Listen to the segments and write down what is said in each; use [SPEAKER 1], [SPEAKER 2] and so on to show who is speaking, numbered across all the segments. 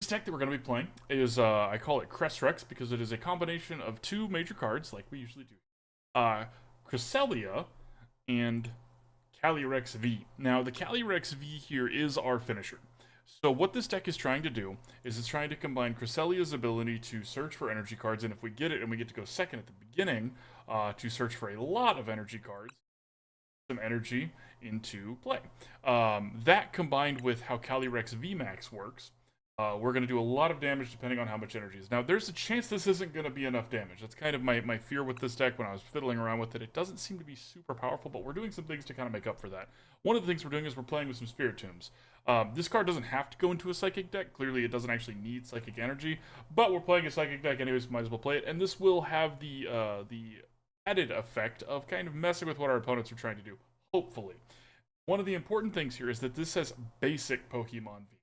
[SPEAKER 1] deck that we're going to be playing is, I call it CressRex because it is a combination of two major cards, like we usually do. Cresselia and Calyrex V. Now, the Calyrex V here is our finisher. So what this deck is trying to do is it's trying to combine Cresselia's ability to search for energy cards, and if we get it and we get to go second at the beginning, to search for a lot of energy cards, some energy into play. That combined with how Calyrex VMAX works, we're going to do a lot of damage depending on how much energy is. Now, there's a chance this isn't going to be enough damage. That's kind of my fear with this deck when I was fiddling around with it. It doesn't seem to be super powerful, but we're doing some things to kind of make up for that. One of the things we're doing is we're playing with some Spiritombs. This card doesn't have to go into a Psychic deck. Clearly, it doesn't actually need Psychic energy, but we're playing a Psychic deck anyways, might as well play it. And this will have the added effect of kind of messing with what our opponents are trying to do, hopefully. One of the important things here is that this says basic Pokemon V.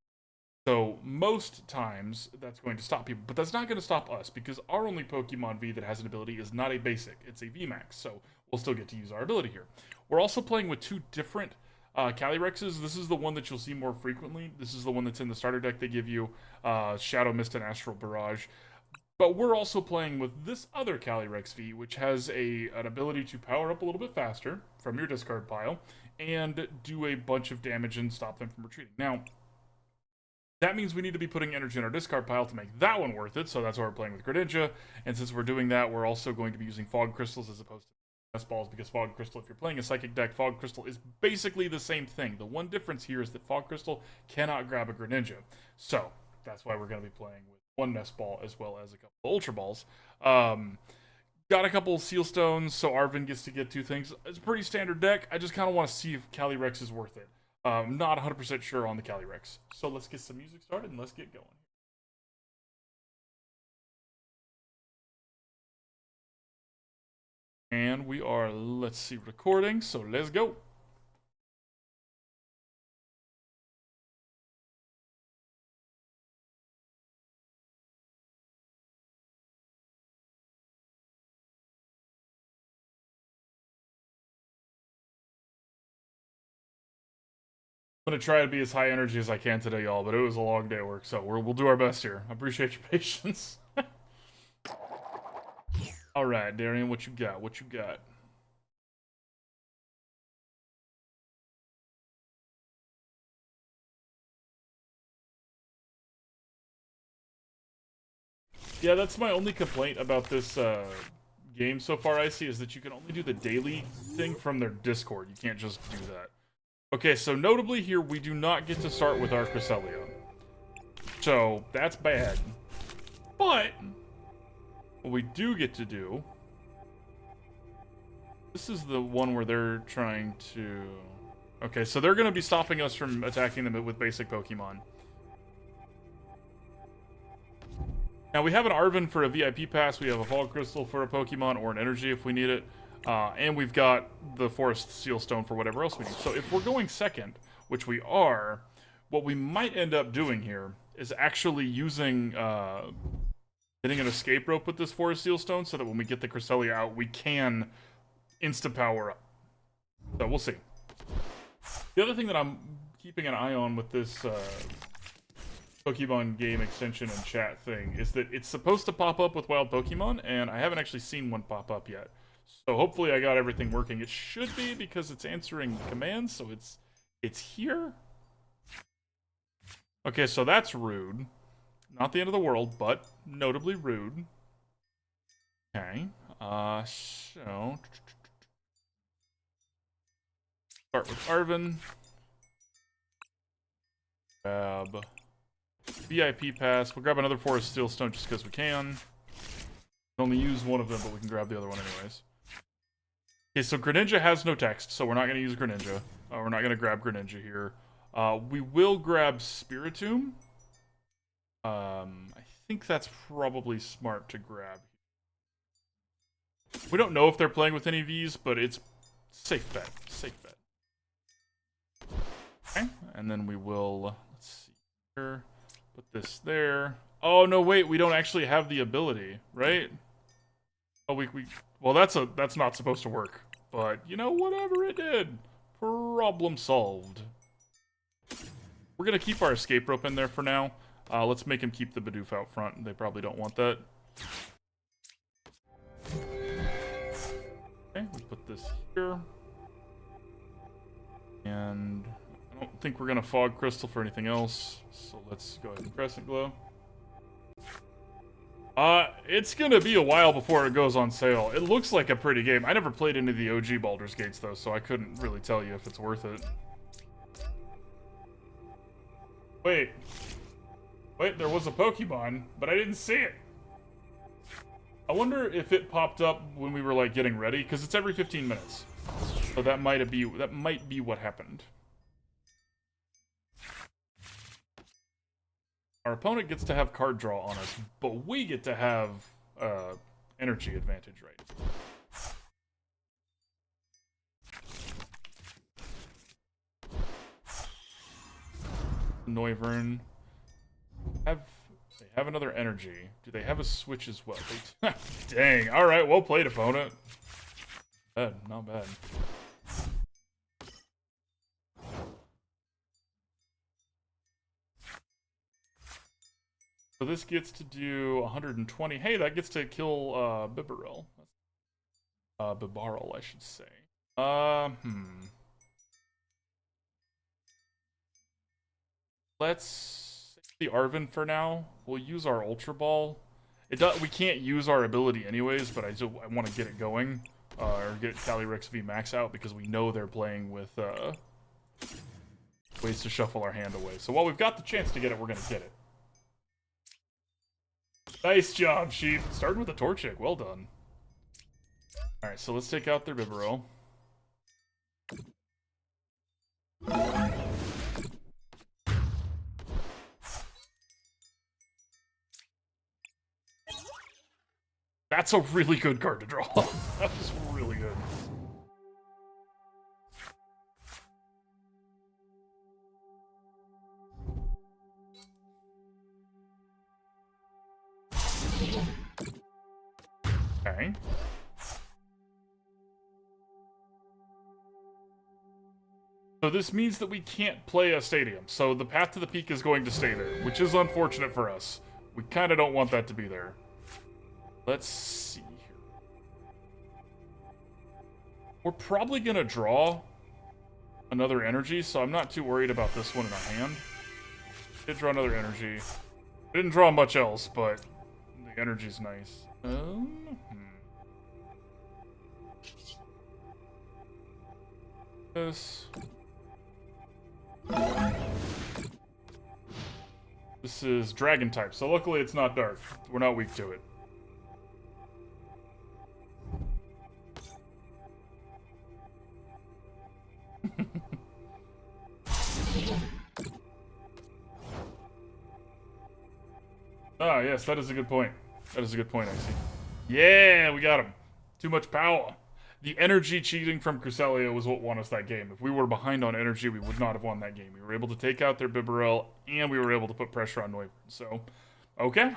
[SPEAKER 1] So most times that's going to stop people, but that's not going to stop us because our only Pokemon V that has an ability is not a basic, it's a VMAX, so we'll still get to use our ability here. We're also playing with two different Calyrexes. This is the one that you'll see more frequently. This is the one that's in the starter deck. They give you Shadow Mist and Astral Barrage. But we're also playing with this other Calyrex V, which has an ability to power up a little bit faster from your discard pile and do a bunch of damage and stop them from retreating. Now, that means we need to be putting energy in our discard pile to make that one worth it, so that's why we're playing with Greninja. And since we're doing that, we're also going to be using Fog Crystals as opposed to Nest Balls, because Fog Crystal, if you're playing a Psychic deck, Fog Crystal is basically the same thing. The one difference here is that Fog Crystal cannot grab a Greninja. So, that's why we're going to be playing with one Nest Ball as well as a couple of Ultra Balls. Got a couple of Seal Stones, so Arven gets to get two things. It's a pretty standard deck. I just kind of want to see if Calyrex is worth it. I'm not 100% sure on the Calyrex. So let's get some music started and let's get going. And we are, let's see, recording, so let's go. I'm going to try to be as high energy as I can today, y'all, but it was a long day at work, so we'll do our best here. I appreciate your patience. Alright, Darian, what you got? What you got? Yeah, that's my only complaint about this game so far, I see, is that you can only do the daily thing from their Discord. You can't just do that. Okay, so notably here, we do not get to start with our Cresselia. So, that's bad. But, what we do get to do... This is the one where they're trying to... Okay, so they're going to be stopping us from attacking them with basic Pokemon. Now, we have an Arven for a VIP Pass, we have a Fog Crystal for a Pokemon, or an Energy if we need it. And we've got the Forest Seal Stone for whatever else we need. So if we're going second, which we are, what we might end up doing here is actually using, hitting an escape rope with this Forest Seal Stone so that when we get the Cresselia out, we can insta-power up. So we'll see. The other thing that I'm keeping an eye on with this Pokemon game extension and chat thing is that it's supposed to pop up with wild Pokemon, and I haven't actually seen one pop up yet. So hopefully I got everything working. It should be because it's answering commands, so it's here. Okay, so that's rude. Not the end of the world, but notably rude. Okay, so... Start with Arven. Grab VIP Pass. We'll grab another Forest Steel Stone just because we can. We only use one of them, but we can grab the other one anyways. Okay, so Greninja has no text, so we're not going to use Greninja. We're not going to grab Greninja here. We will grab Spiritomb. I think that's probably smart to grab. We don't know if they're playing with any Vs, but it's safe bet. Safe bet. Okay, and then we will, let's see here, put this there. Oh, no, wait, we don't actually have the ability, right? Oh, well, that's not supposed to work. But, you know, whatever it did. Problem solved. We're going to keep our escape rope in there for now. Let's make him keep the Bidoof out front. They probably don't want that. Okay, we put this here. And I don't think we're going to Fog Crystal for anything else. So let's go ahead and Crescent Glow. It's going to be a while before it goes on sale. It looks like a pretty game. I never played any of the OG Baldur's Gates, though, so I couldn't really tell you if it's worth it. Wait, there was a Pokemon, but I didn't see it. I wonder if it popped up when we were, like, getting ready, because it's every 15 minutes. So that might be what happened. Our opponent gets to have card draw on us, but we get to have energy advantage, right? Noivern. They have another energy. Do they have a switch as well? Dang. All right, well played, opponent. Bad, not bad. So this gets to do 120. Hey, that gets to kill Bibarel. Bibarel, I should say. Let's the Arven for now. We'll use our Ultra Ball. We can't use our ability anyways, but I want to get it going. Or get Calyrex VMAX out because we know they're playing with ways to shuffle our hand away. So while we've got the chance to get it, we're going to get it. Nice job, Sheep. Starting with a Torchic. Well done. Alright, so let's take out their Bibarel. That's a really good card to draw. That was really good. Okay. So this means that we can't play a stadium. So the path to the peak is going to stay there, which is unfortunate for us. We kind of don't want that to be there. Let's see here. We're probably going to draw another energy, so I'm not too worried about this one in our hand. Did draw another energy. Didn't draw much else, but the energy's nice. This is dragon type, so luckily it's not dark. We're not weak to it. Ah, yes, that is a good point. That is a good point, I see. Yeah, we got him. Too much power. The energy cheating from Cresselia was what won us that game. If we were behind on energy, we would not have won that game. We were able to take out their Bibarel, and we were able to put pressure on Noivern. So, okay.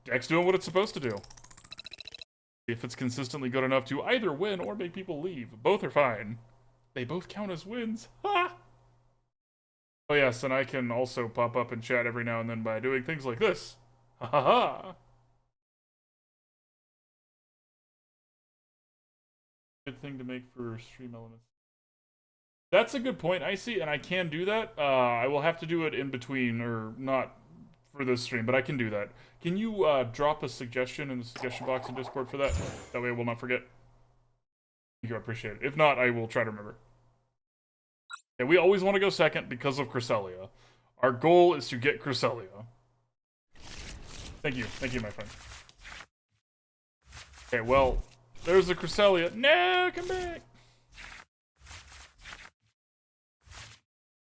[SPEAKER 1] Deck's doing what it's supposed to do. If it's consistently good enough to either win or make people leave. Both are fine. They both count as wins. Ha! Oh yes, and I can also pop up in chat every now and then by doing things like this. Ha ha ha! Good thing to make for stream elements. That's a good point, Icy, and I can do that. I will have to do it in between, or not for this stream, but I can do that. Can you drop a suggestion in the suggestion box in Discord for that? That way I will not forget. Thank you, I appreciate it. If not, I will try to remember. Okay, we always want to go second because of Cresselia. Our goal is to get Cresselia. Thank you, my friend. Okay, well, there's the Cresselia. No, come back!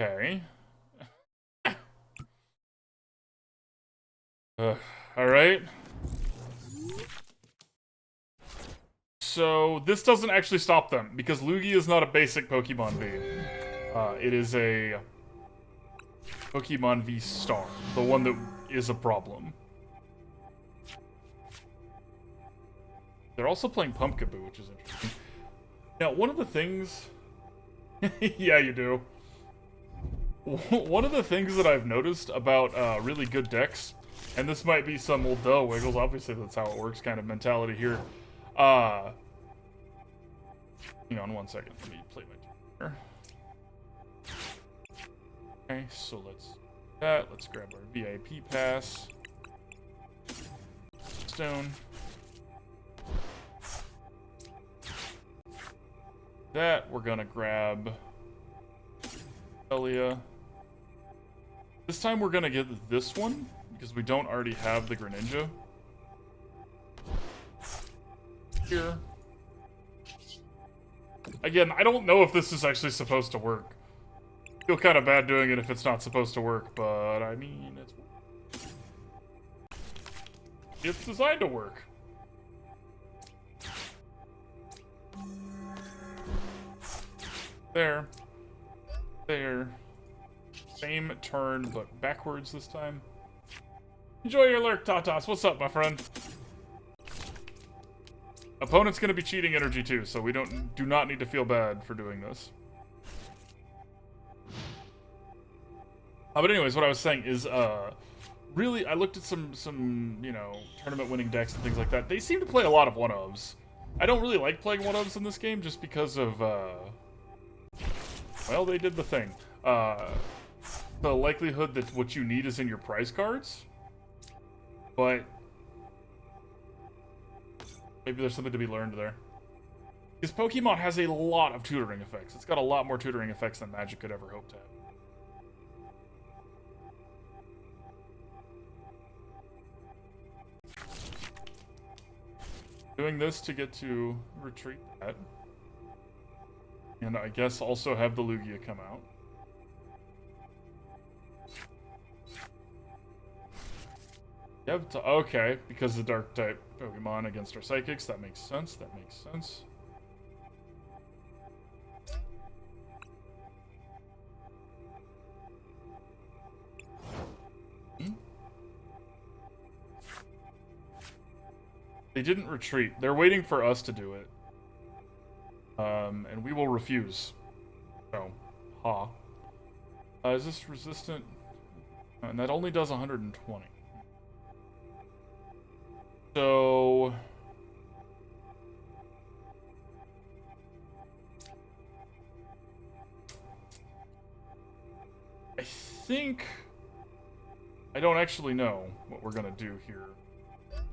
[SPEAKER 1] Okay. Alright. So, this doesn't actually stop them, because Lugia is not a basic Pokemon V. It is a Pokemon V Star, the one that is a problem. They're also playing Pumpkaboo, which is interesting. Now, one of the things... yeah, you do. One of the things that I've noticed about really good decks, and this might be some old duh wiggles, obviously that's how it works kind of mentality here. Hang on one second, let me play my turn here. Okay, so let's grab our VIP pass. Stone. That, we're gonna grab Cresselia. This time we're gonna get this one, because we don't already have the Greninja. Here. Again, I don't know if this is actually supposed to work. I feel kind of bad doing it if it's not supposed to work, but I mean, it's designed to work. There. There. Same turn, but backwards this time. Enjoy your lurk, Tatas. What's up, my friend? Opponent's gonna be cheating energy too, so we do not need to feel bad for doing this. But anyways, what I was saying is, really, I looked at some you know, tournament-winning decks and things like that. They seem to play a lot of one-ofs. I don't really like playing one-ofs in this game just because of, well, they did the thing. The likelihood that what you need is in your prize cards. But maybe there's something to be learned there. Because Pokemon has a lot of tutoring effects. It's got a lot more tutoring effects than Magic could ever hope to have. Doing this to get to retreat that. And I guess also have the Lugia come out. Yep, okay, because the dark type Pokemon against our psychics, that makes sense, that makes sense. They didn't retreat. They're waiting for us to do it. And we will refuse. So, ha. Is this resistant? And that only does 120. So... I think... I don't actually know what we're gonna do here.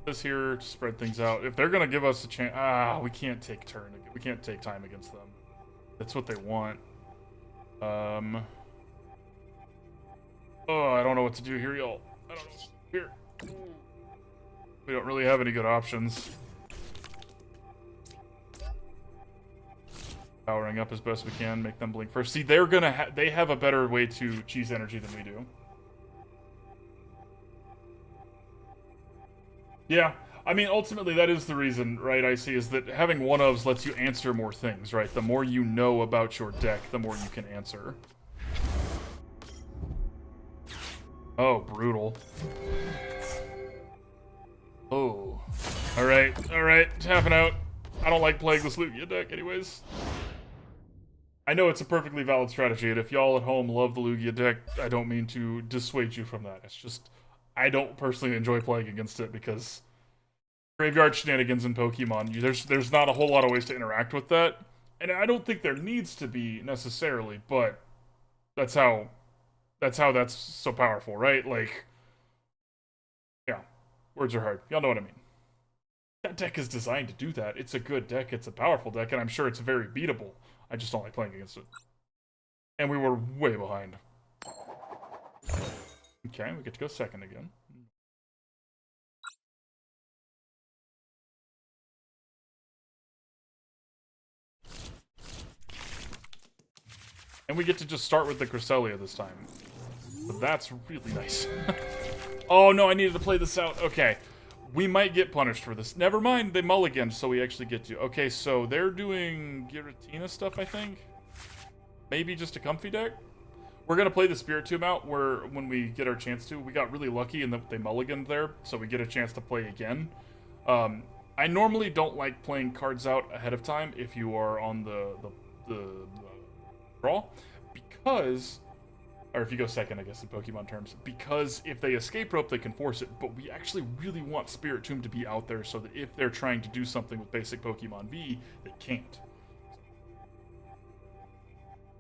[SPEAKER 1] This here to spread things out. If they're gonna give us a chance, we can't take turn. We can't take time against them. That's what they want. Oh, I don't know what to do here, y'all. I don't know. Here, we don't really have any good options. Powering up as best we can, make them blink first. See, they're gonna they have a better way to cheese energy than we do. Yeah, I mean, ultimately, that is the reason, right, I see, is that having one-ofs lets you answer more things, right? The more you know about your deck, the more you can answer. Oh, brutal. Oh. Alright, tapping out. I don't like playing this Lugia deck, anyways. I know it's a perfectly valid strategy, and if y'all at home love the Lugia deck, I don't mean to dissuade you from that. It's just... I don't personally enjoy playing against it because graveyard shenanigans in Pokemon, there's not a whole lot of ways to interact with that. And I don't think there needs to be necessarily, but that's how that's so powerful, right? Like, yeah, words are hard. Y'all know what I mean. That deck is designed to do that. It's a good deck, it's a powerful deck, and I'm sure it's very beatable. I just don't like playing against it. And we were way behind. Okay, we get to go second again. And we get to just start with the Cresselia this time. But that's really nice. Oh no, I needed to play this out. Okay. We might get punished for this. Never mind, they mulliganed, so we actually get to. Okay, so they're doing Giratina stuff, I think. Maybe just a comfy deck. We're going to play the Spiritomb out when we get our chance to. We got really lucky in that they mulliganed there, so we get a chance to play again. I normally don't like playing cards out ahead of time if you are on the draw, because or if you go second, I guess, in Pokemon terms, because if they escape rope, they can force it, but we actually really want Spiritomb to be out there so that if they're trying to do something with basic Pokemon V, they can't.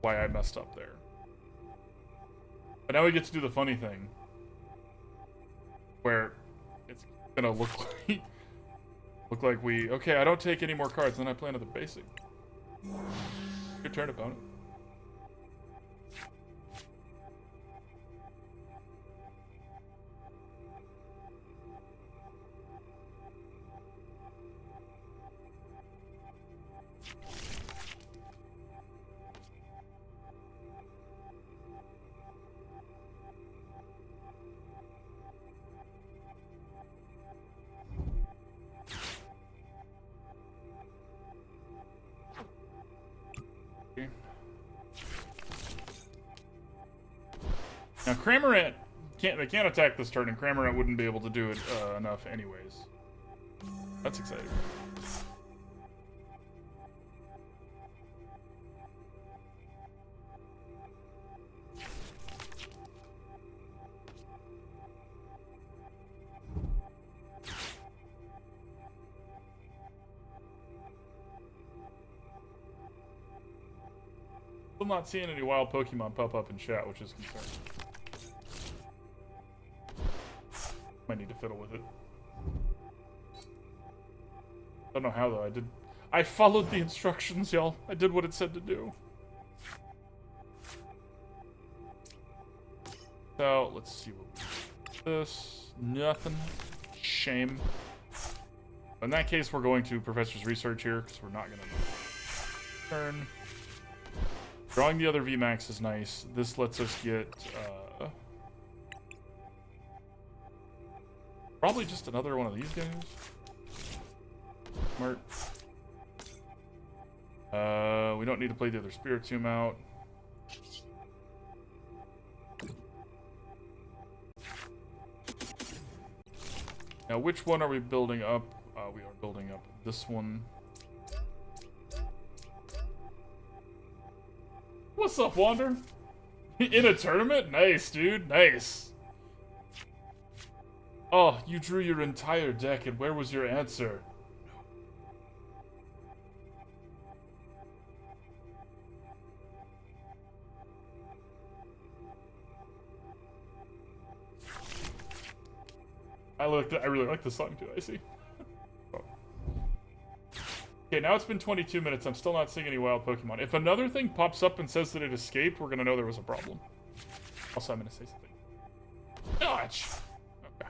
[SPEAKER 1] Why I messed up there. But now we get to do the funny thing, where it's gonna look like we, okay, I don't take any more cards, then I play another basic. Your turn, opponent. Now Cramorant they can't attack this turn, and Cramorant wouldn't be able to do it enough anyways. That's exciting. Still not seeing any wild Pokemon pop up in chat, which is concerning. Might need to fiddle with it. Don't know how though. I followed the instructions, y'all. I did what it said to do. So let's see what we do. This nothing. Shame. In that case, we're going to Professor's Research here because we're not gonna turn. Drawing the other VMAX is nice. This lets us get probably just another one of these guys. Smart. We don't need to play the other Spiritomb out. Now, which one are we building up? We are building up this one. What's up, Wander? In a tournament? Nice, dude. Nice. Oh, you drew your entire deck, and where was your answer? I really like this song too, I see. Oh. Okay, now it's been 22 minutes. I'm still not seeing any wild Pokemon. If another thing pops up and says that it escaped, we're gonna know there was a problem. Also, I'm gonna say something. Dodge! Okay.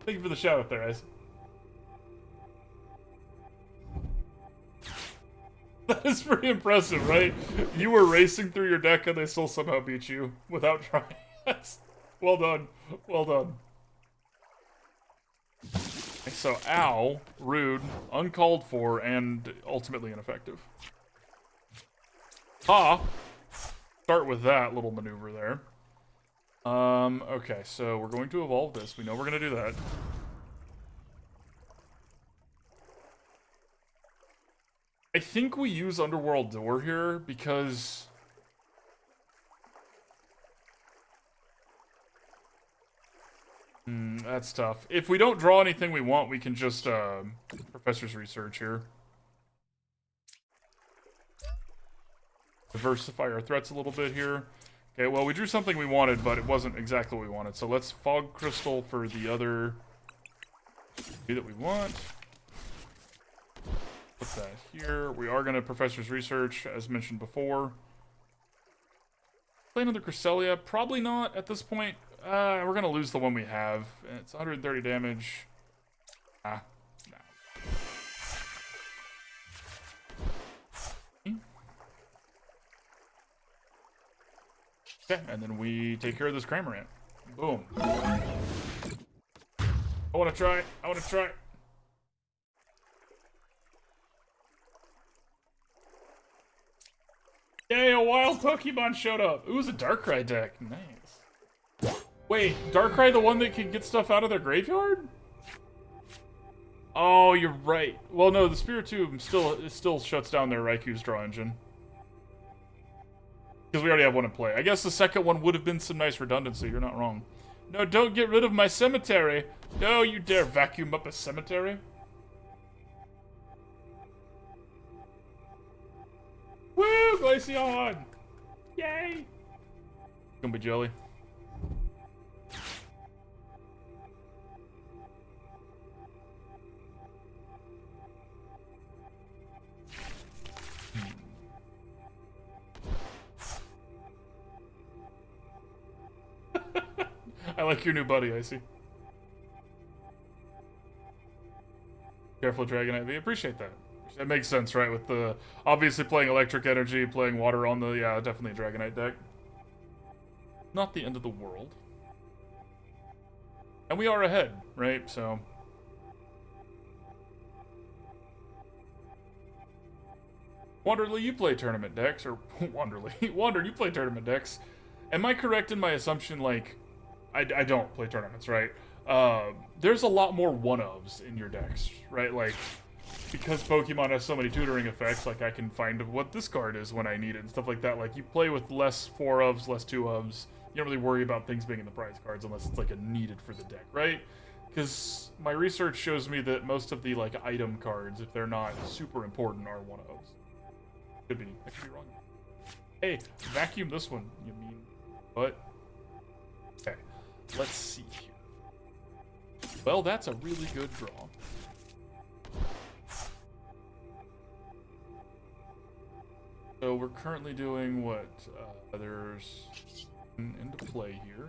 [SPEAKER 1] Thank you for the shout out there, guys. That is pretty impressive, right? You were racing through your deck and they still somehow beat you without trying. Well done. Well done. So, ow, rude, uncalled for, and ultimately ineffective. Ha! Start with that little maneuver there. Okay, so we're going to evolve this. We know we're going to do that. I think we use Underworld Door here because... that's tough. If we don't draw anything we want, we can just, Professor's Research here. Diversify our threats a little bit here. Okay, well, we drew something we wanted, but it wasn't exactly what we wanted. So let's Fog Crystal for the other that we want. Put that here. We are going to Professor's Research, as mentioned before. Play another Cresselia? Probably not at this point. We're going to lose the one we have. It's 130 damage. No. Okay, and then we take care of this Cramorant. Boom. I want to try. I want to try. Yay, a wild Pokemon showed up. It was a Darkrai deck. Nice. Wait, Darkrai the one that can get stuff out of their graveyard? Oh, you're right. Well, no, the Spiritomb still shuts down their Raikou's draw engine. Because we already have one in play. I guess the second one would have been some nice redundancy. You're not wrong. No, don't get rid of my cemetery. No, you dare vacuum up a cemetery? Woo! Glaceon! Yay! Gonna be jelly. I like your new buddy, I see. Careful, Dragonite V. Appreciate that. That makes sense, right? With the obviously playing electric energy, playing water on the definitely a Dragonite deck. Not the end of the world. And we are ahead, right? So Wanderly, you play tournament decks, or Wanderly. Wander, you play tournament decks. Am I correct in my assumption, like, I don't play tournaments, right? There's a lot more one-ofs in your decks, right? Like, because Pokemon has so many tutoring effects, like, I can find what this card is when I need it and stuff like that. Like, you play with less 4-ofs, less 2-ofs. You don't really worry about things being in the prize cards unless it's, like, a needed for the deck, right? Because my research shows me that most of the, like, item cards, if they're not super important, are one-ofs. Could be. I could be wrong. Hey, vacuum this one. You mean what? Okay. Let's see here. Well, that's a really good draw. So we're currently doing what? There's into play here.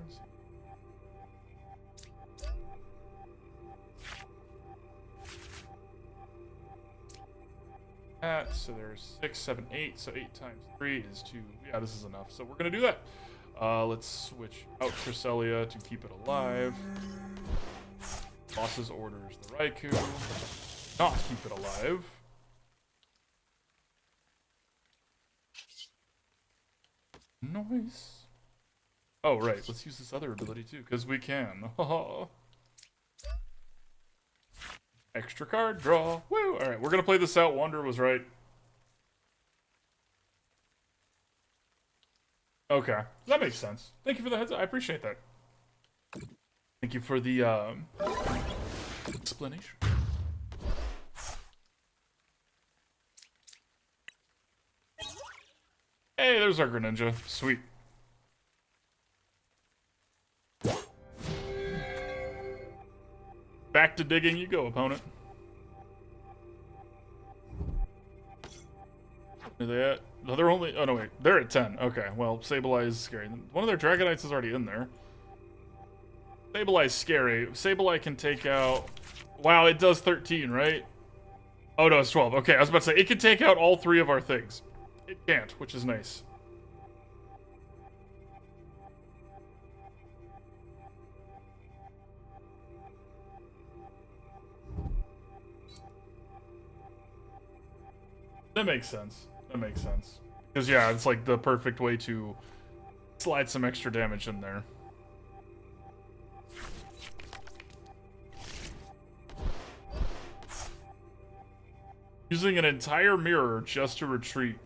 [SPEAKER 1] So there's 6, 7, 8. So 8 times 3 is 2. Yeah, this is enough. So we're gonna do that. Let's switch out Cresselia to keep it alive. Boss's orders the Raikou. Not keep it alive. Nice. Oh, right. Let's use this other ability too, because we can. Extra card draw. Woo! Alright, we're gonna play this out. Wander was right. Okay. That makes sense. Thank you for the heads up. I appreciate that. Thank you for the explanation. Hey, there's our Greninja. Sweet. Back to digging you go, opponent. Are they at? No, they're only... Oh, no, wait. They're at 10. Okay, well, Sableye is scary. One of their Dragonites is already in there. Sableye is scary. Sableye can take out... Wow, it does 13, right? Oh, no, it's 12. Okay, I was about to say, it can take out all 3 of our things. It can't, which is nice. That makes sense. That makes sense. Because, yeah, it's like the perfect way to slide some extra damage in there. Using an entire mirror just to retreat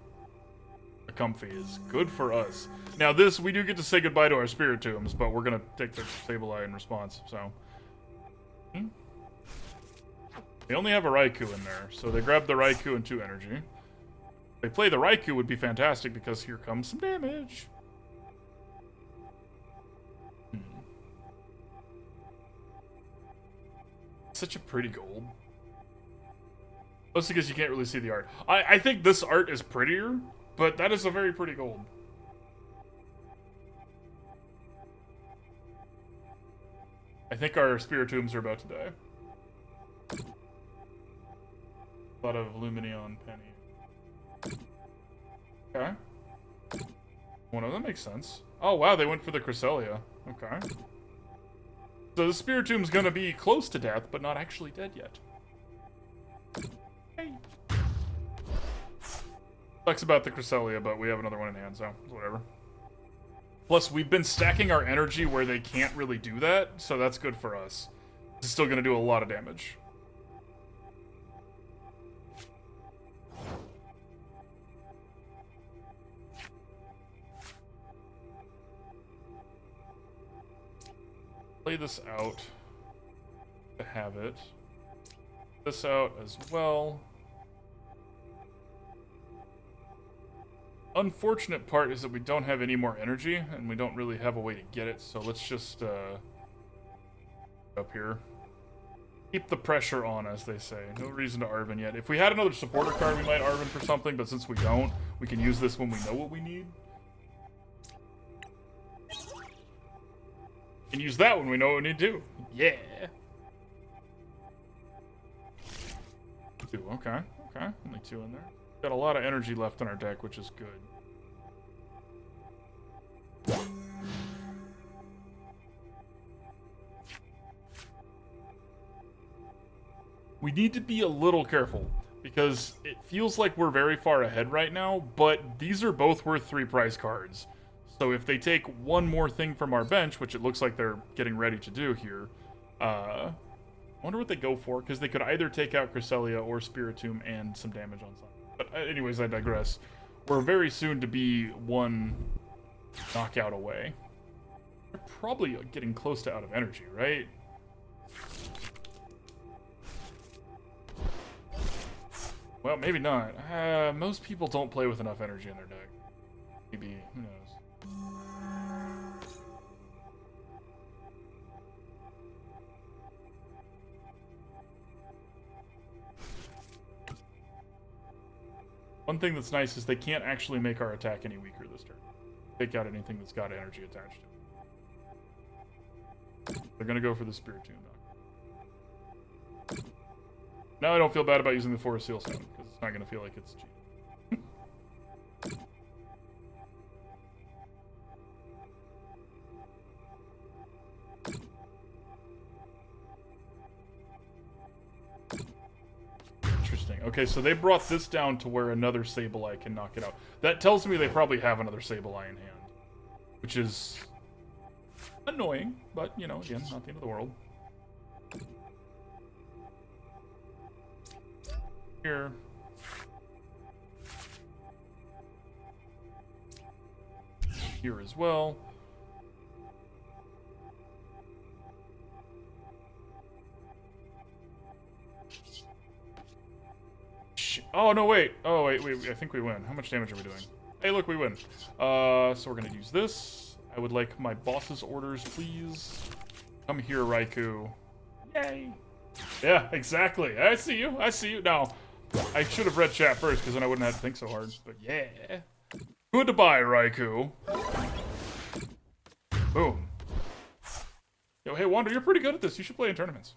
[SPEAKER 1] a Comfy is good for us. Now this, we do get to say goodbye to our Spiritombs, but we're going to take their Sableye in response, so. They only have a Raikou in there, so they grab the Raikou and 2 energy. If they play the Raikou would be fantastic because here comes some damage. Such a pretty gold. Mostly because you can't really see the art. I think this art is prettier, but that is a very pretty gold. I think our Spiritombs are about to die. A lot of Lumineon Penny. Okay. One of them makes sense. Oh wow, they went for the Cresselia. Okay. So the Spiritomb's gonna be close to death, but not actually dead yet. Hey. Sucks about the Cresselia, but we have another one in hand, so whatever. Plus, we've been stacking our energy where they can't really do that, so that's good for us. This is still going to do a lot of damage. Play this out to have it. This out as well. Unfortunate part is that we don't have any more energy, and we don't really have a way to get it, so let's just, up here. Keep the pressure on, as they say. No reason to Arven yet. If we had another supporter card, we might Arven for something, but since we don't, we can use this when we know what we need. And use that when we know what we need to do. Yeah! Two, okay, okay. Only two in there. Got a lot of energy left in our deck, which is good. We need to be a little careful, because it feels like we're very far ahead right now, but these are both worth 3 prize cards. So if they take one more thing from our bench, which it looks like they're getting ready to do here, I wonder what they go for, because they could either take out Cresselia or Spiritomb and some damage on something. But anyways, I digress. We're very soon to be one knockout away. We're probably getting close to out of energy, right? Well, maybe not. Most people don't play with enough energy in their deck. Maybe, who knows? One thing that's nice is they can't actually make our attack any weaker this turn. Take out anything that's got energy attached to it. They're gonna go for the Spiritomb, though. Now I don't feel bad about using the Forest Seal Stone, because it's not gonna feel like it's cheap. Interesting. Okay, so they brought this down to where another Sableye can knock it out. That tells me they probably have another Sableye in hand, which is annoying, but, you know, again, not the end of the world. Here. Here as well. Oh, no, wait. Oh, wait, I think we win. How much damage are we doing? Hey, look, we win. So we're gonna use this. I would like my boss's orders, please. Come here, Raikou. Yay. Yeah, exactly. I see you. I see you. Now, I should have read chat first, because then I wouldn't have to think so hard. But yeah. Goodbye, Raikou. Boom. Yo, hey, Wander, you're pretty good at this. You should play in tournaments.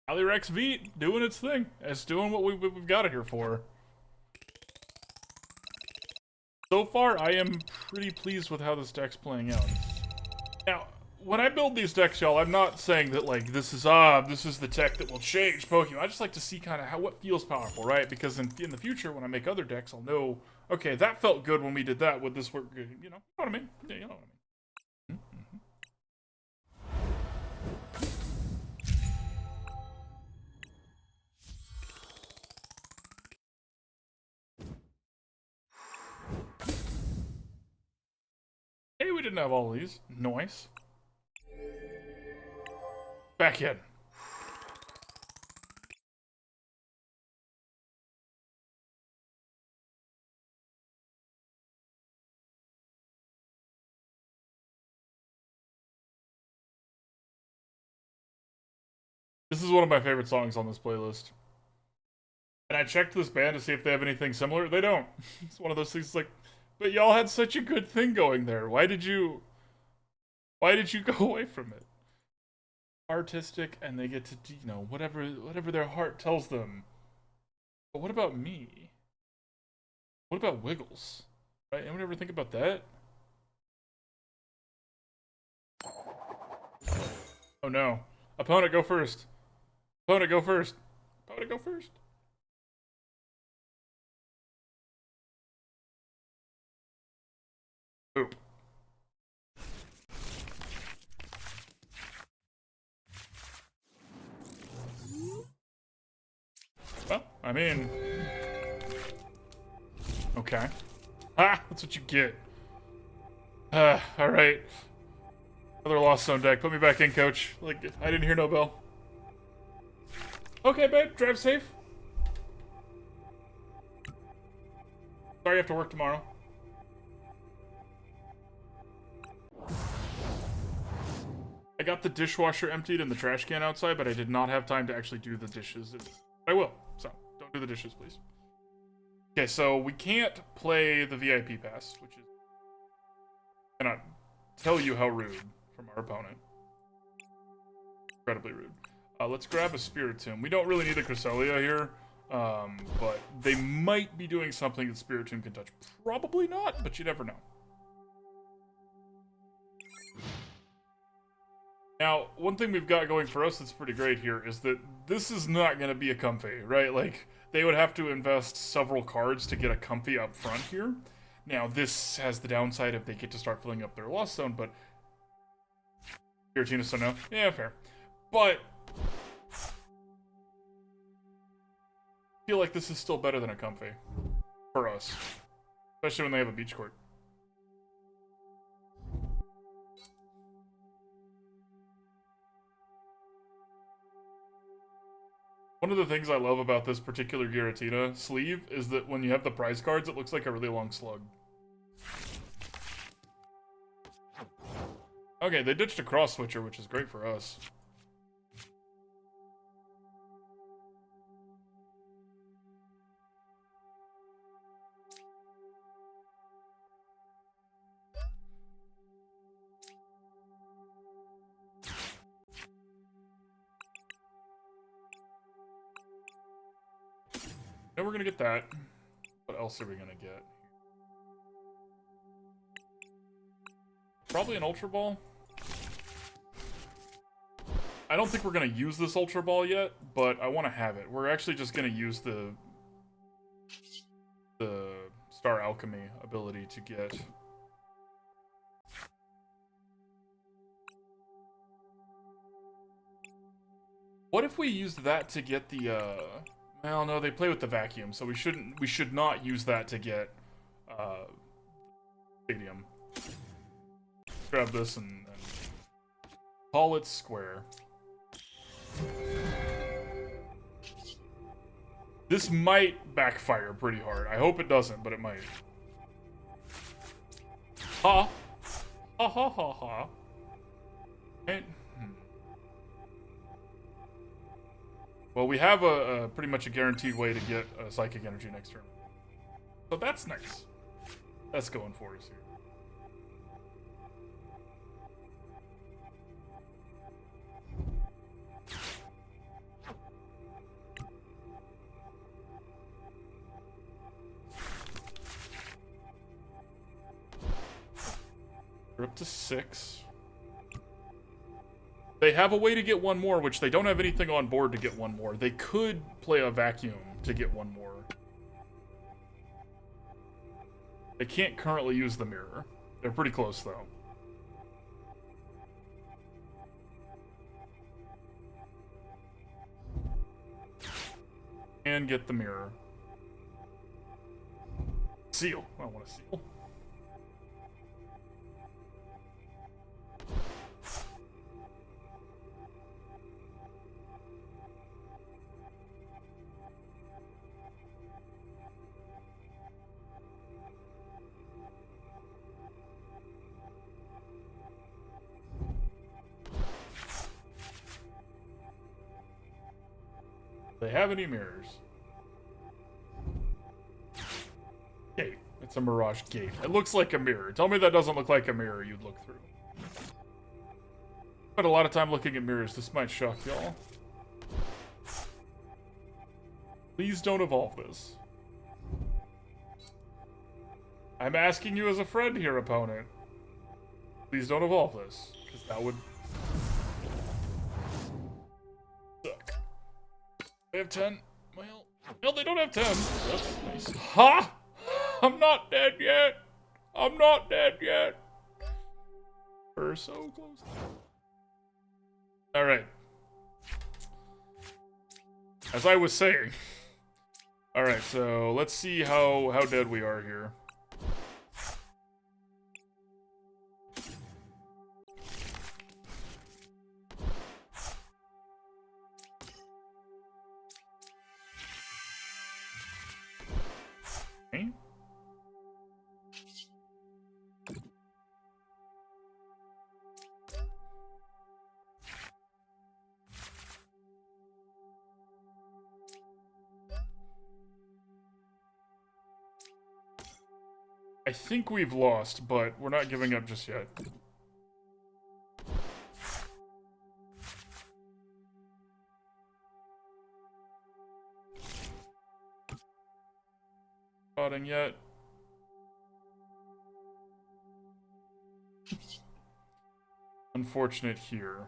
[SPEAKER 1] Calyrex V doing its thing. It's doing what we've got it here for. So far, I am pretty pleased with how this deck's playing out. Now, when I build these decks, y'all, I'm not saying that, like, this is the tech that will change Pokemon. I just like to see kind of what feels powerful, right? Because in the future, when I make other decks, I'll know, okay, that felt good when we did that. Would this work good? You know what I mean? Yeah, you know what I mean. Hey, we didn't have all of these. Nice. Back in. This is one of my favorite songs on this playlist. And I checked this band to see if they have anything similar. They don't. It's one of those things like, but y'all had such a good thing going there. Why did you go away from it? Artistic, and they get to, you know, whatever their heart tells them. But what about me? What about Wiggles? Right? Anyone ever think about that? Oh no. Opponent, go first. Opponent, go first. Opponent, go first. Oop. Well, I mean... Okay. Ah, that's what you get. Alright. Another Lost Zone deck. Put me back in, coach. Like, I didn't hear no bell. Okay, babe. Drive safe. Sorry you have to work tomorrow. I got the dishwasher emptied and the trash can outside, but I did not have time to actually do the dishes. I will, so don't do the dishes, please. Okay, so we can't play the VIP pass, which is... I cannot tell you how rude from our opponent. Incredibly rude. Let's grab a Spiritomb. We don't really need a Cresselia here, but they might be doing something that Spiritomb can touch. Probably not, but you never know. Now, one thing we've got going for us that's pretty great here is that this is not going to be a comfy, right? Like, they would have to invest several cards to get a comfy up front here. Now, this has the downside if they get to start filling up their Lost Zone, but... Giratina, so no? Yeah, fair. But... I feel like this is still better than a comfy. For us. Especially when they have a beach court. One of the things I love about this particular Giratina sleeve is that when you have the prize cards, it looks like a really long slug. Okay, they ditched a cross switcher, which is great for us. Now we're gonna get that. What else are we gonna get? Probably an Ultra Ball. I don't think we're gonna use this Ultra Ball yet, but I want to have it. We're actually just gonna use the Star Alchemy ability to get... What if we used that to get the, well, no, they play with the vacuum, so we should not use that to get, Stadium. Grab this and call it square. This might backfire pretty hard. I hope it doesn't, but it might. Ha! Ha ha ha ha. And, well, we have a pretty much a guaranteed way to get a Psychic Energy next turn. So that's nice. That's going for us here. We're up to 6. They have a way to get one more, which they don't have anything on board to get one more. They could play a vacuum to get one more. They can't currently use the mirror. They're pretty close, though. And get the mirror. Seal. I want a seal. They have any mirrors? Gate. It's a Mirage Gate. It looks like a mirror. Tell me that doesn't look like a mirror you'd look through. Spent a lot of time looking at mirrors. This might shock y'all. Please don't evolve this. I'm asking you as a friend here, opponent. Please don't evolve this, because that would... They have 10. Well, no, they don't have 10. That's nice. Ha! I'm not dead yet. I'm not dead yet. We're so close. All right. As I was saying. All right, so let's see how dead we are here. Okay. I think we've lost, but we're not giving up just yet. Spotting yet. Unfortunate here.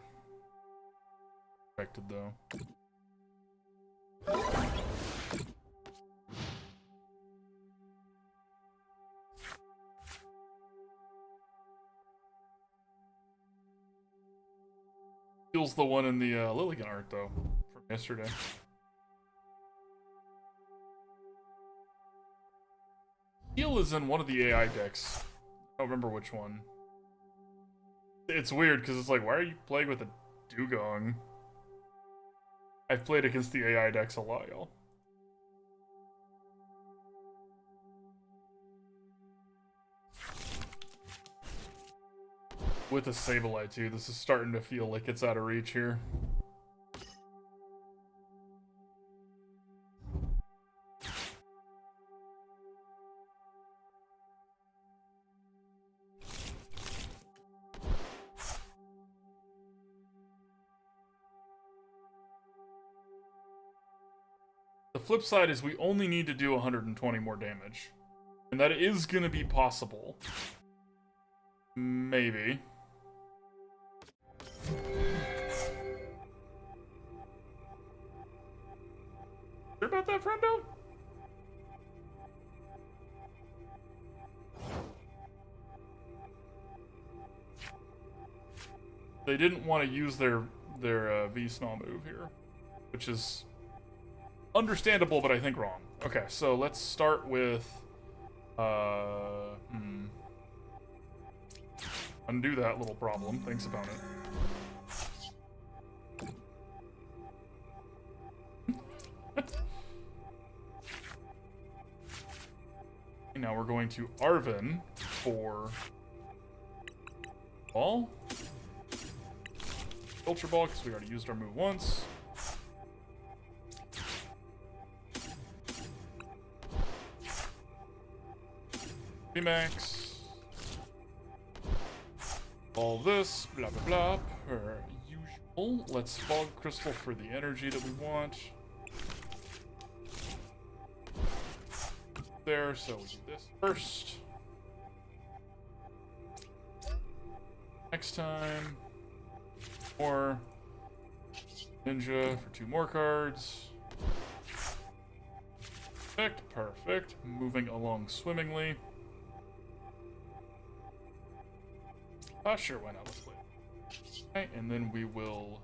[SPEAKER 1] Expected though. Feels the one in the Lilligan art though, from yesterday. Heal is in one of the AI decks. I don't remember which one. It's weird because it's like, why are you playing with a dugong? I've played against the AI decks a lot, y'all. With a Sableye too, this is starting to feel like it's out of reach here. The flip side is we only need to do 120 more damage. And that is going to be possible. Maybe. Sure about that, friendo? They didn't want to use their V-Snaw move here, which is understandable, but I think wrong. Okay, so let's start with undo that little problem. Thanks, opponent. Now we're going to Arven for ball. Ultra Ball, because we already used our move once. VMAX. All this, blah blah blah, per usual. Let's Fog Crystal for the energy that we want. There, so we do this first. Next time, more Ninja for 2 more cards. Perfect, perfect. Moving along swimmingly. Sure, why not? Let's play it. Okay, and then we will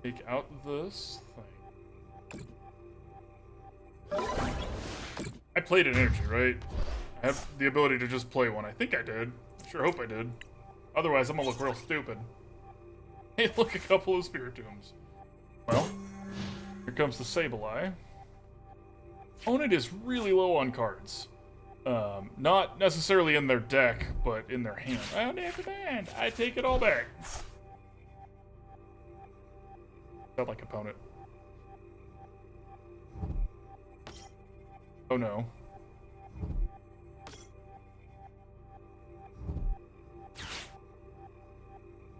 [SPEAKER 1] take out this thing. I played an energy, right? I have the ability to just play one. I think I did. I sure hope I did. Otherwise, I'm gonna look real stupid. Hey, look, a couple of Spiritombs. Well, here comes the Sableye. Opponent is really low on cards. Not necessarily in their deck, but in their hand. Oh, never mind. I take it all back. Sound like opponent. Oh no.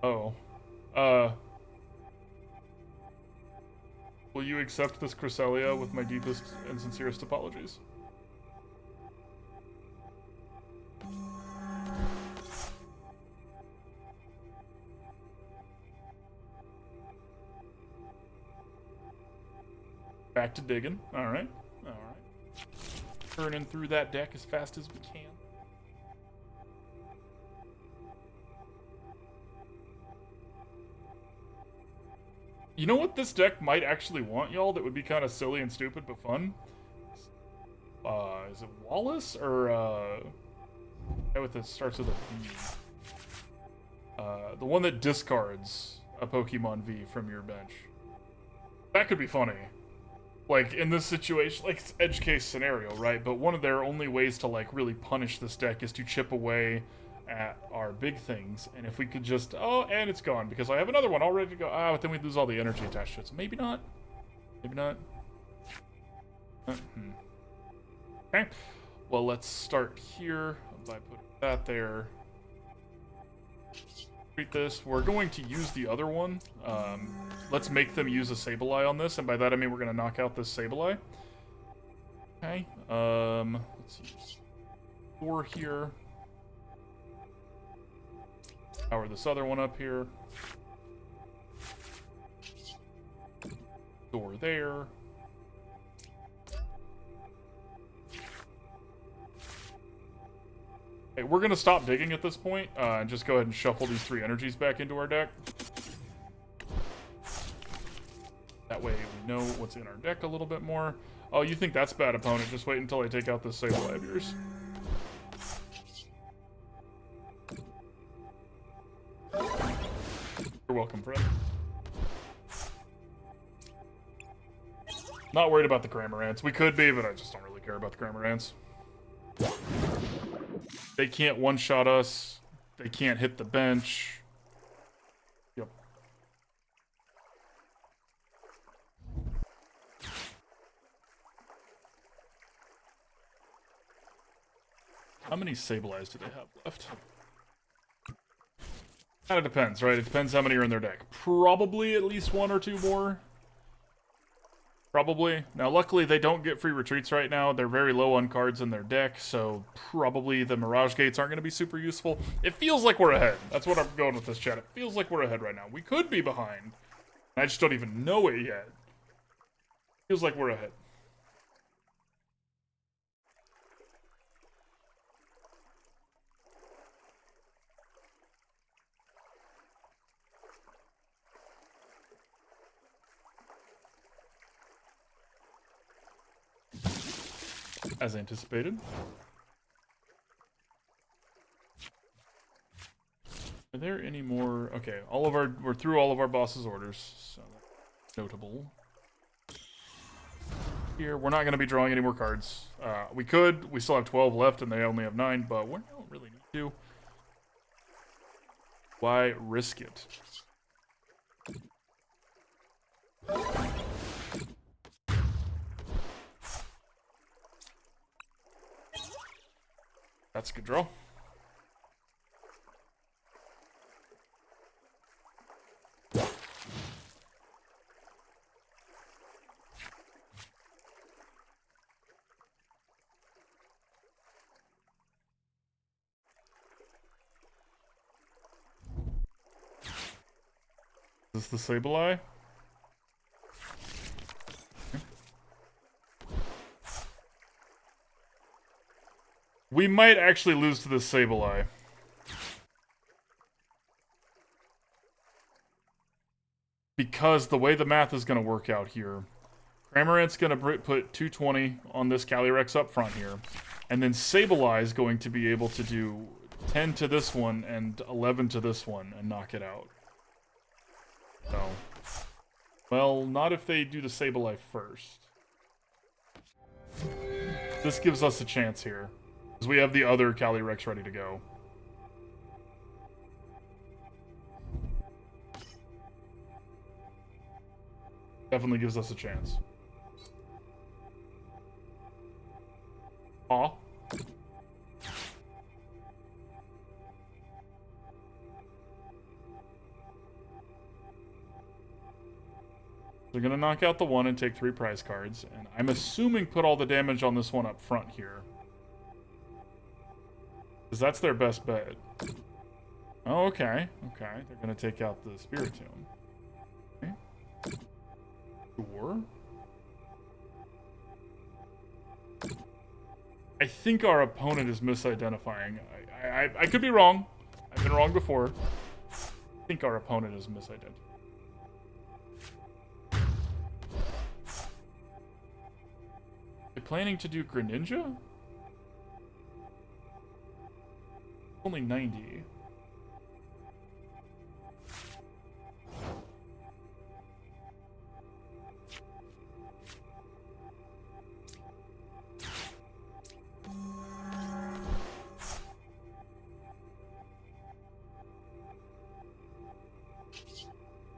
[SPEAKER 1] Oh. Will you accept this Cresselia with my deepest and sincerest apologies? Back to digging. Alright. Alright. Turning through that deck as fast as we can. You know what this deck might actually want, y'all, that would be kind of silly and stupid but fun? Is it Wallace or with it starts with a V? The one that discards a Pokemon V from your bench. That could be funny. Like, in this situation, like, it's edge case scenario, right? But one of their only ways to, like, really punish this deck is to chip away at our big things. And if we could just, oh, and it's gone, because I have another one all ready to go. Ah, but then we'd lose all the energy attached to it. So maybe not. Maybe not. Okay. Well, let's start here by putting that there. Treat this. We're going to use the other one. Let's make them use a Sableye on this, and by that I mean we're going to knock out this Sableye. Okay. Let's use 4 here. Power this other one up here. Door there. Okay, we're going to stop digging at this point, and just go ahead and shuffle these 3 energies back into our deck. That way we know what's in our deck a little bit more. Oh, you think that's bad, opponent? Just wait until I take out this Sableye of yours. You're welcome, friend. Not worried about the Cramorants. We could be, but I just don't really care about the Cramorants. They can't one-shot us. They can't hit the bench. Yep. How many Sableyes do they have left? Kind of depends, right? It depends how many are in their deck. Probably at least 1 or 2 more. Probably. Now, luckily, they don't get free retreats right now. They're very low on cards in their deck, so probably the Mirage Gates aren't going to be super useful. It feels like we're ahead. That's what I'm going with this chat. It feels like we're ahead right now. We could be behind. I just don't even know it yet. Feels like we're ahead. As anticipated. Are there any more? Okay, we're through all of our boss's orders, so that's notable. Here, we're not going to be drawing any more cards. We could. We still have 12 left, and they only have 9, but we don't really need to. Why risk it? That's a good draw. Is this the Sableye? We might actually lose to this Sableye. Because the way the math is going to work out here, Cramorant's going to put 220 on this Calyrex up front here, and then Sableye is going to be able to do 10 to this one and 11 to this one and knock it out. So, well, not if they do the Sableye first. This gives us a chance here. Because we have the other Calyrex ready to go. Definitely gives us a chance. Aw. They're gonna knock out the one and take 3 prize cards, and I'm assuming put all the damage on this one up front here. Because that's their best bet. Oh, okay. Okay. They're going to take out the Spiritomb. Okay. Sure. I think our opponent is misidentifying. I could be wrong. I've been wrong before. I think our opponent is misidentifying. They're planning to do Greninja? Only 90.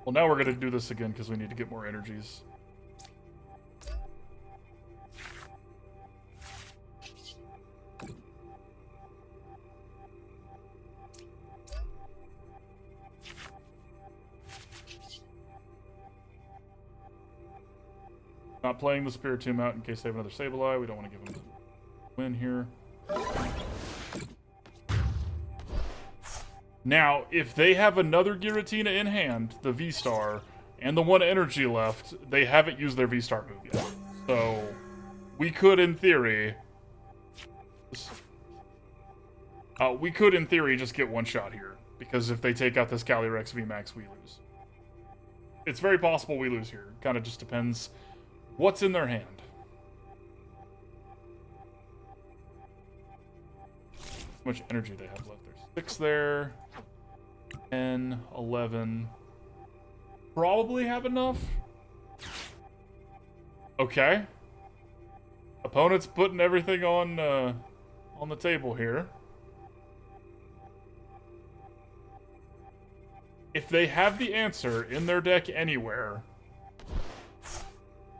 [SPEAKER 1] Well, now we're going to do this again because we need to get more energies. Not playing the Spiritomb out in case they have another Sableye. We don't want to give them a win here. Now, if they have another Giratina in hand, the V-Star, and the 1 energy left, they haven't used their V-Star move yet. So, we could, in theory... just get one shot here. Because if they take out this Calyrex VMAX, we lose. It's very possible we lose here. Kind of just depends what's in their hand. How much energy they have left? There's 6 there. 10, 11. Probably have enough. Okay. Opponent's putting everything on the table here. If they have the answer in their deck anywhere,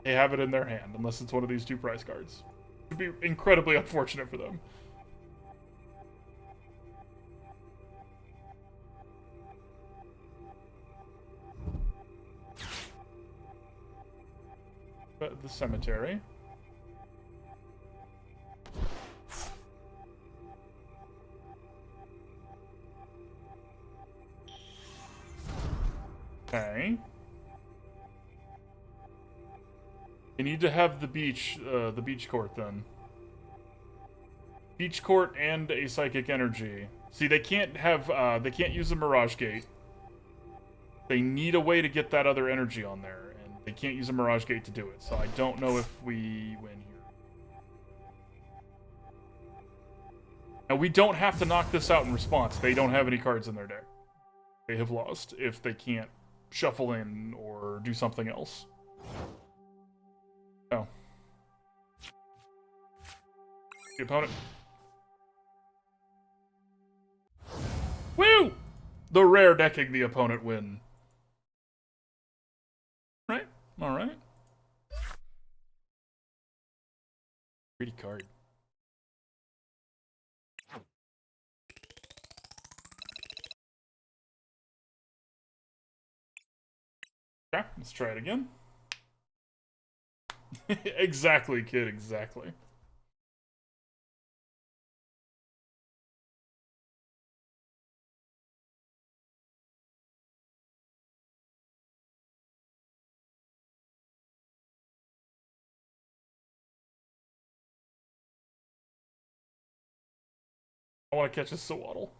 [SPEAKER 1] they have it in their hand, unless it's one of these 2 prize cards. It would be incredibly unfortunate for them. The cemetery. Okay. You need to have the beach court then. Beach court and a psychic energy. See, they can't use a Mirage Gate. They need a way to get that other energy on there. They can't use a Mirage Gate to do it, so I don't know if we win here. Now, we don't have to knock this out in response. They don't have any cards in their deck. They have lost if they can't shuffle in or do something else. Oh. The opponent. Woo! The rare decking the opponent win. Right? Alright. Pretty card. Okay, let's try it again. Exactly, kid, exactly. I want to catch a Sawaddle.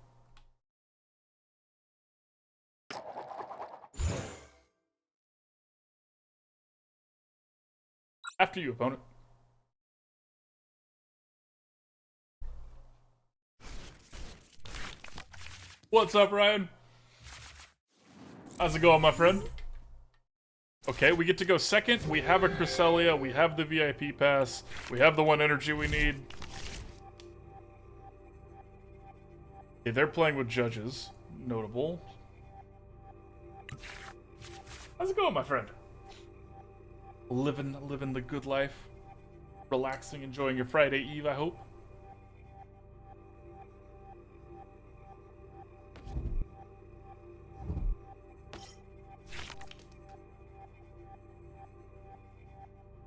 [SPEAKER 1] After you, opponent. What's up, Ryan? How's it going, my friend? Okay, we get to go second. We have a Cresselia. We have the VIP pass. We have the 1 energy we need. Okay, they're playing with judges. Notable. How's it going, my friend? Living the good life. Relaxing, enjoying your Friday Eve, I hope.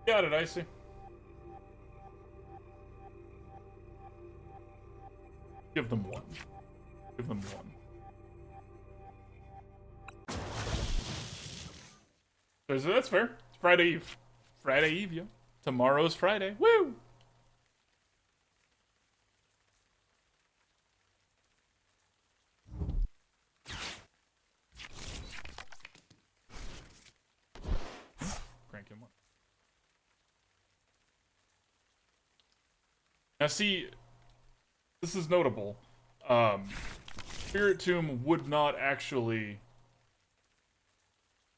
[SPEAKER 1] Got it, Icy. Give them 1. Give them 1. So that's fair. It's Friday Eve. Friday Eve, yeah. Tomorrow's Friday. Woo! Now see, this is notable. Spiritomb would not actually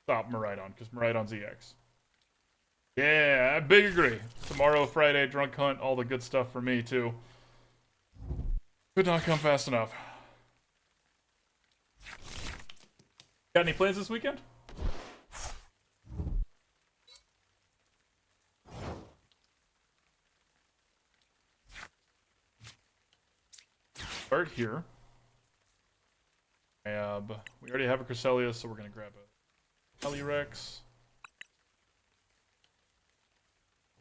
[SPEAKER 1] stop Miraidon, because Miraidon's EX. Yeah, big agree. Tomorrow, Friday, drunk hunt, all the good stuff for me, too. Could not come fast enough. Got any plans this weekend? Start here. We already have a Cresselia, so we're gonna grab a Calyrex.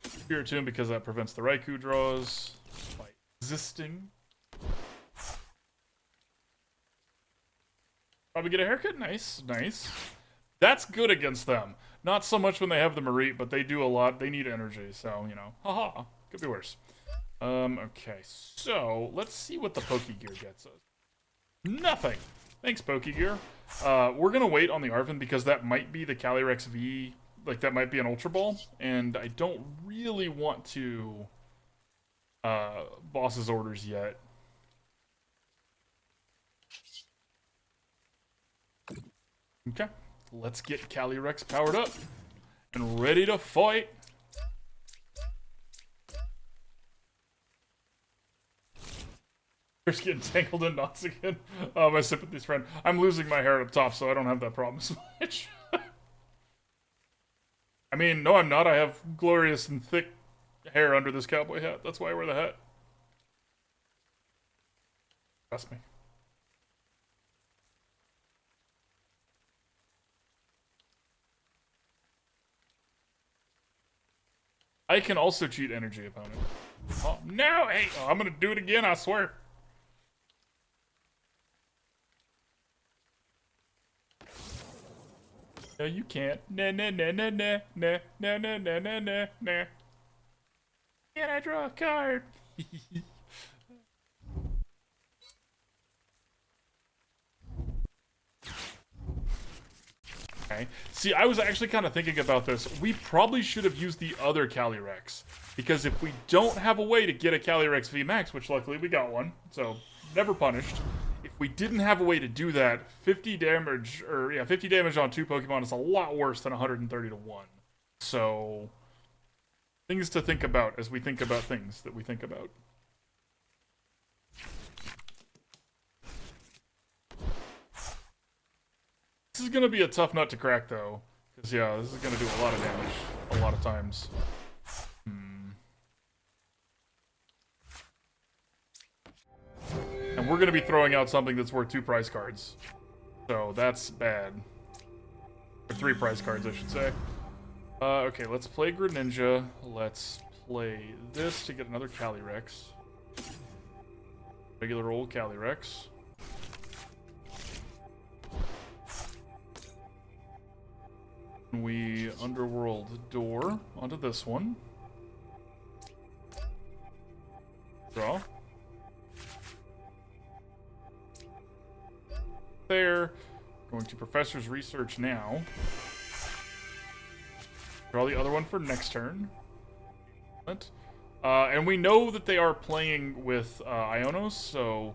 [SPEAKER 1] Spiritomb because that prevents the Raikou draws by existing. Probably get a haircut. Nice, nice. That's good against them. Not so much when they have the Mareep, but they do a lot. They need energy, so, you know. Haha. Could be worse. Okay, so let's see what the Pokégear gets us. Nothing. Thanks, Pokégear. We're gonna wait on the Arven because that might be the Calyrex V. Like, that might be an Ultra Ball, and I don't really want to boss's orders yet. Okay, let's get Calyrex powered up and ready to fight. Just getting tangled in knots again. My sympathies, friend. I'm losing my hair up top, so I don't have that problem so much. I mean, no, I'm not. I have glorious and thick hair under this cowboy hat. That's why I wear the hat. Trust me. I can also cheat energy opponent. Oh, no! Hey, oh, I'm gonna do it again, I swear. No, you can't. Nah, nah, nah, nah, nah, nah, nah, nah, nah, nah, nah, nah. Can I draw a card? Okay. See, I was actually kind of thinking about this. We probably should have used the other Calyrex. Because if we don't have a way to get a Calyrex VMAX, which luckily we got one, so never punished. If we didn't have a way to do that, 50 damage, or yeah, 50 damage on 2 Pokemon is a lot worse than 130 to 1. So, things to think about as we think about things that we think about. This is gonna be a tough nut to crack, though. Because, yeah, this is gonna do a lot of damage a lot of times. And we're gonna be throwing out something that's worth 2 prize cards. So, that's bad. Or 3 prize cards, I should say. Okay, let's play Greninja. Let's play this to get another Calyrex. Regular old Calyrex. We Underworld Door onto this one. Draw. There. Going to Professor's Research now. Draw the other one for next turn. And we know that they are playing with Ionos, so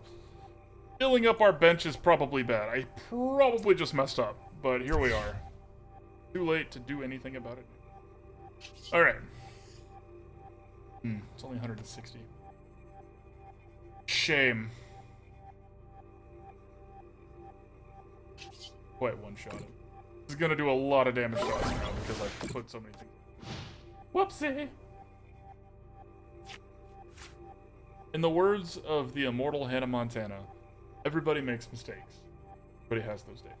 [SPEAKER 1] filling up our bench is probably bad. I probably just messed up, but here we are. Too late to do anything about it. Alright. It's only 160. Shame. Quite one-shot him. This is gonna do a lot of damage to us now because I put so many things. Whoopsie! In the words of the immortal Hannah Montana, everybody makes mistakes. Everybody has those days.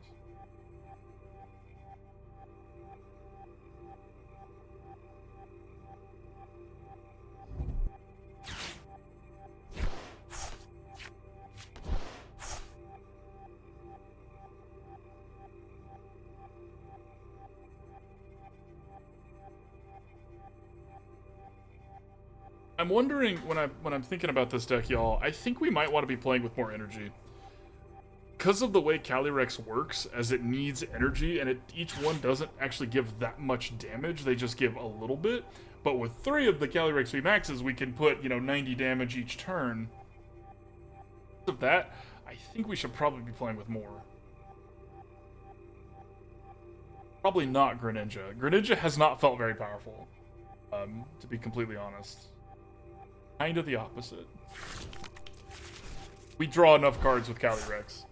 [SPEAKER 1] I'm wondering when I'm thinking about this deck, y'all. I think we might want to be playing with more energy. Because of the way Calyrex works, as it needs energy, and each one doesn't actually give that much damage, they just give a little bit. But with 3 of the Calyrex VMAXs, we can put, 90 damage each turn. Of that, I think we should probably be playing with more. Probably not Greninja. Greninja has not felt very powerful, to be completely honest. Kind of the opposite. We draw enough cards with Calyrex.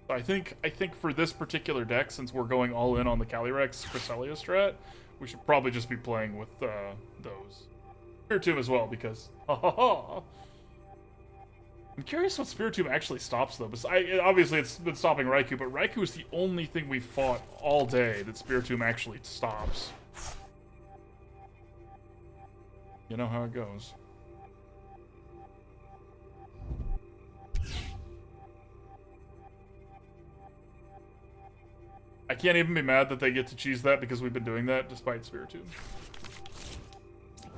[SPEAKER 1] I think for this particular deck, since we're going all in on the Calyrex Cresselia strat, we should probably just be playing with those. Spiritomb as well, because I'm curious what Spiritomb actually stops though. Obviously it's been stopping Raikou, but Raikou is the only thing we fought all day that Spiritomb actually stops. You know how it goes. I can't even be mad that they get to cheese that because we've been doing that despite Spiritomb.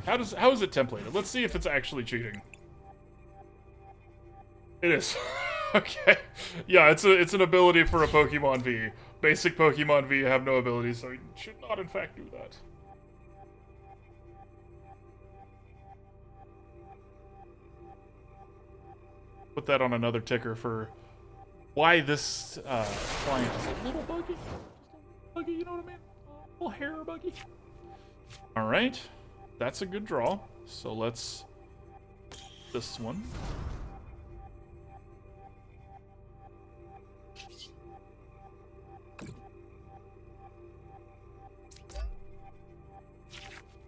[SPEAKER 1] How is it templated? Let's see if it's actually cheating. It is. Okay. Yeah, it's an ability for a Pokemon V. Basic Pokemon V have no abilities, so you should not in fact do that. Put that on another ticker for why this client is a little buggy. Just a buggy, you know what I mean? A little hair buggy. Alright. That's a good draw. So let's... this one.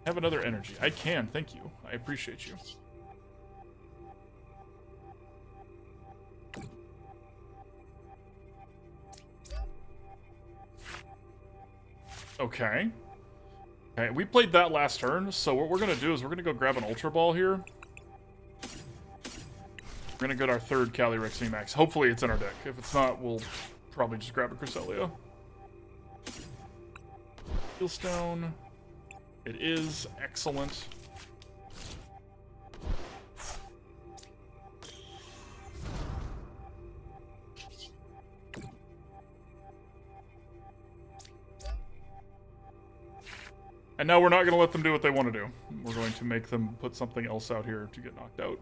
[SPEAKER 1] Have another energy. I can, thank you. I appreciate you. Okay. Okay, we played that last turn, so what we're gonna do is we're gonna go grab an Ultra Ball here. We're gonna get our 3rd Calyrex VMAX. Hopefully it's in our deck. If it's not, we'll probably just grab a Cresselia. Steelstone. It is excellent. And now we're not going to let them do what they want to do. We're going to make them put something else out here to get knocked out.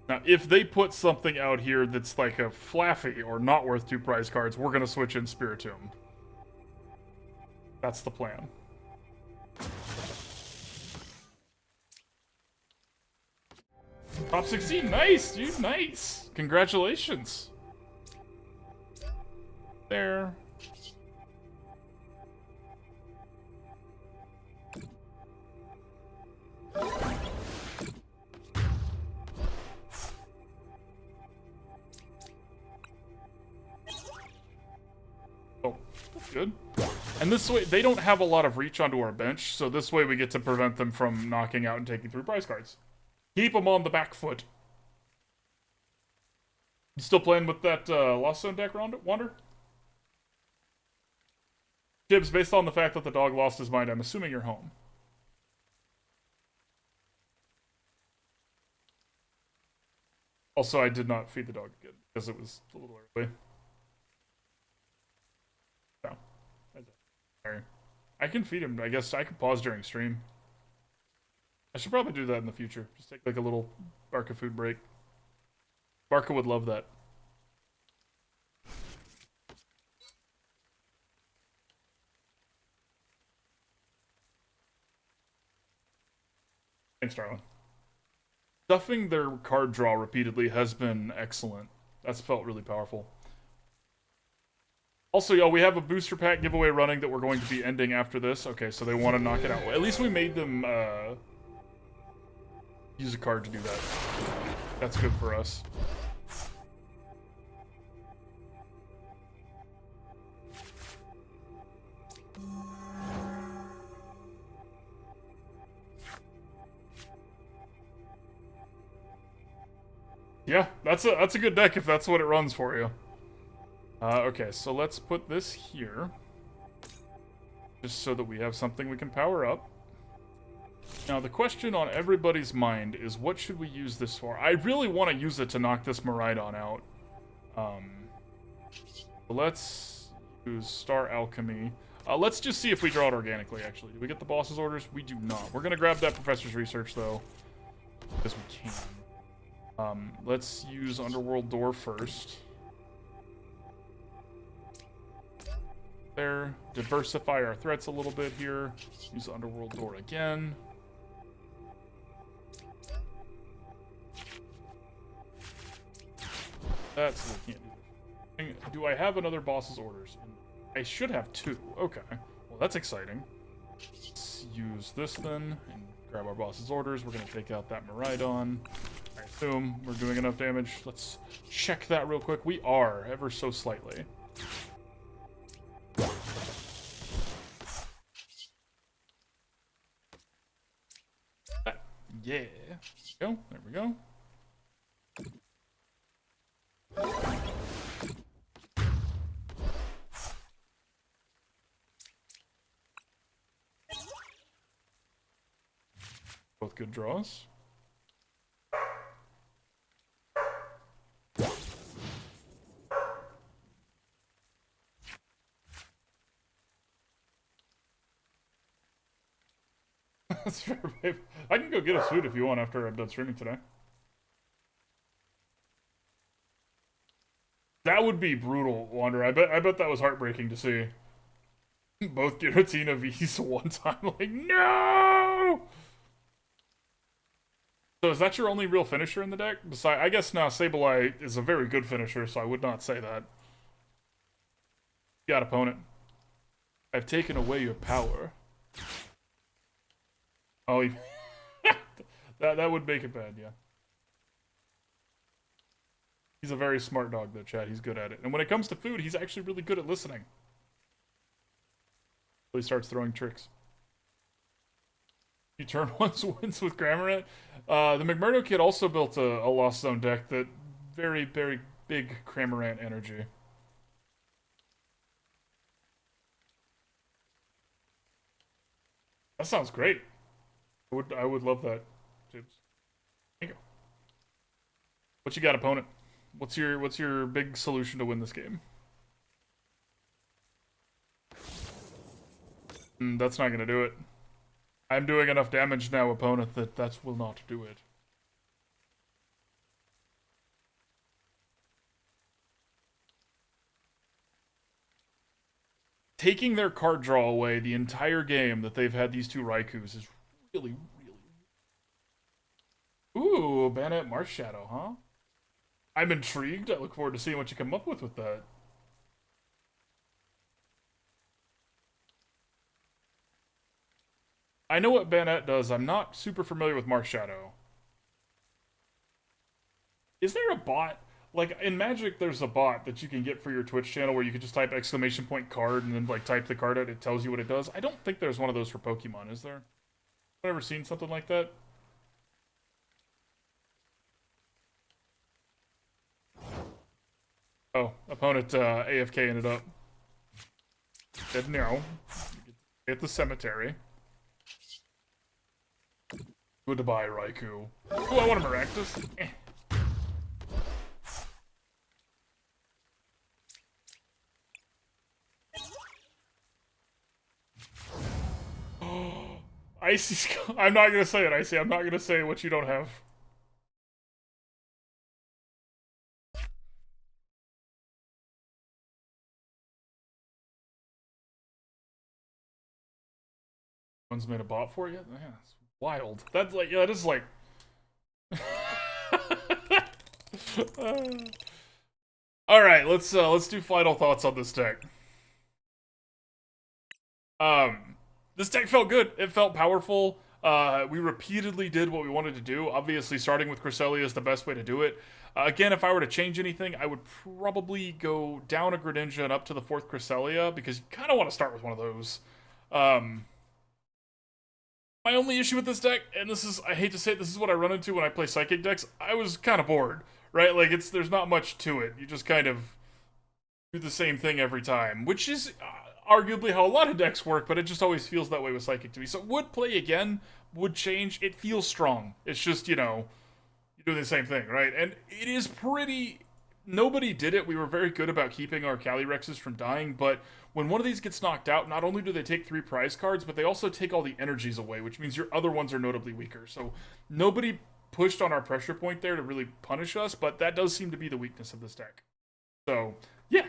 [SPEAKER 1] Now, if they put something out here that's like a Flaffy or not worth 2 prize cards, we're going to switch in Spiritomb. That's the plan. Top 16, nice, dude, nice. Congratulations. There. Oh, that's good. And this way, they don't have a lot of reach onto our bench, so this way we get to prevent them from knocking out and taking 3 prize cards. Keep them on the back foot. You still playing with that Lost Zone deck, Wander? Gibbs, based on the fact that the dog lost his mind, I'm assuming you're home. Also, I did not feed the dog again, because it was a little early. No. Sorry. I can feed him. I guess I can pause during stream. I should probably do that in the future. Just take like a little Barca food break. Barca would love that. Thanks, darling. Stuffing their card draw repeatedly has been excellent. That's felt really powerful. Also, y'all, we have a booster pack giveaway running that we're going to be ending after this. Okay, so they want to knock it out. At least we made them use a card to do that. That's good for us. Yeah, that's a good deck if that's what it runs for you. Okay, so let's put this here. Just so that we have something we can power up. Now, the question on everybody's mind is, what should we use this for? I really want to use it to knock this Miraidon out. So let's use Star Alchemy. Let's just see if we draw it organically, actually. Do we get the boss's orders? We do not. We're going to grab that professor's research, though, because we can. Let's use Underworld Door first. There. Diversify our threats a little bit here. Use Underworld Door again. That's what we can't do. Do I have another boss's orders? I should have 2. Okay. Well, that's exciting. Let's use this then and grab our boss's orders. We're going to take out that Miraidon. I assume we're doing enough damage. Let's check that real quick. We are, ever so slightly. Yeah. There we go. Both good draws. That's fair, babe. I can go get a suit if you want after I'm done streaming today. That would be brutal, Wander. I bet that was heartbreaking to see. Both Giratina V's one time. Like, no! So is that your only real finisher in the deck? Besides, I guess now Sableye is a very good finisher, so I would not say that. Got opponent. I've taken away your power. Oh, that would make it bad, yeah. He's a very smart dog, though, Chad. He's good at it. And when it comes to food, he's actually really good at listening. So he starts throwing tricks. You turn once wins with Cramorant. The McMurdo kid also built a Lost Zone deck that very, very big Cramorant energy. That sounds great. I would love that, Tibbs. There you go. What you got, opponent? What's your big solution to win this game? That's not gonna do it. I'm doing enough damage now, opponent, that will not do it. Taking their card draw away the entire game that they've had these 2 Raikus is really, really... Ooh, Banette Marshadow, huh? I'm intrigued. I look forward to seeing what you come up with that. I know what Banette does. I'm not super familiar with Marshadow. Is there a bot? Like, in Magic, there's a bot that you can get for your Twitch channel where you can just type !card and then, like, type the card out. It tells you what it does. I don't think there's one of those for Pokemon, is there? I've ever seen something like that? Oh, opponent AFK ended up. Dead now. At the cemetery. Goodbye, Raikou. Ooh, I want a Maractus. Icy. I'm not gonna say it, Icy. I'm not gonna say what you don't have. One's made a bot for you? Yeah, that's wild. That's like, yeah, that is like... Alright, let's do final thoughts on this deck. This deck felt good. It felt powerful. We repeatedly did what we wanted to do. Obviously, starting with Cresselia is the best way to do it. Again, if I were to change anything, I would probably go down a Greninja and up to the 4th Cresselia, because you kind of want to start with one of those. My only issue with this deck, and this is, I hate to say it, this is what I run into when I play Psychic decks, I was kind of bored, right? Like, there's not much to it. You just kind of do the same thing every time, which is arguably how a lot of decks work, but it just always feels that way with Psychic to me. So would play again, would change. It feels strong. It's just, you know, you're doing the same thing, right? And it is pretty nobody did it. We were very good about keeping our Calyrexes from dying, but when one of these gets knocked out, not only do they take 3 prize cards, but they also take all the energies away, which means your other ones are notably weaker. So nobody pushed on our pressure point there to really punish us, but that does seem to be the weakness of this deck. So, yeah,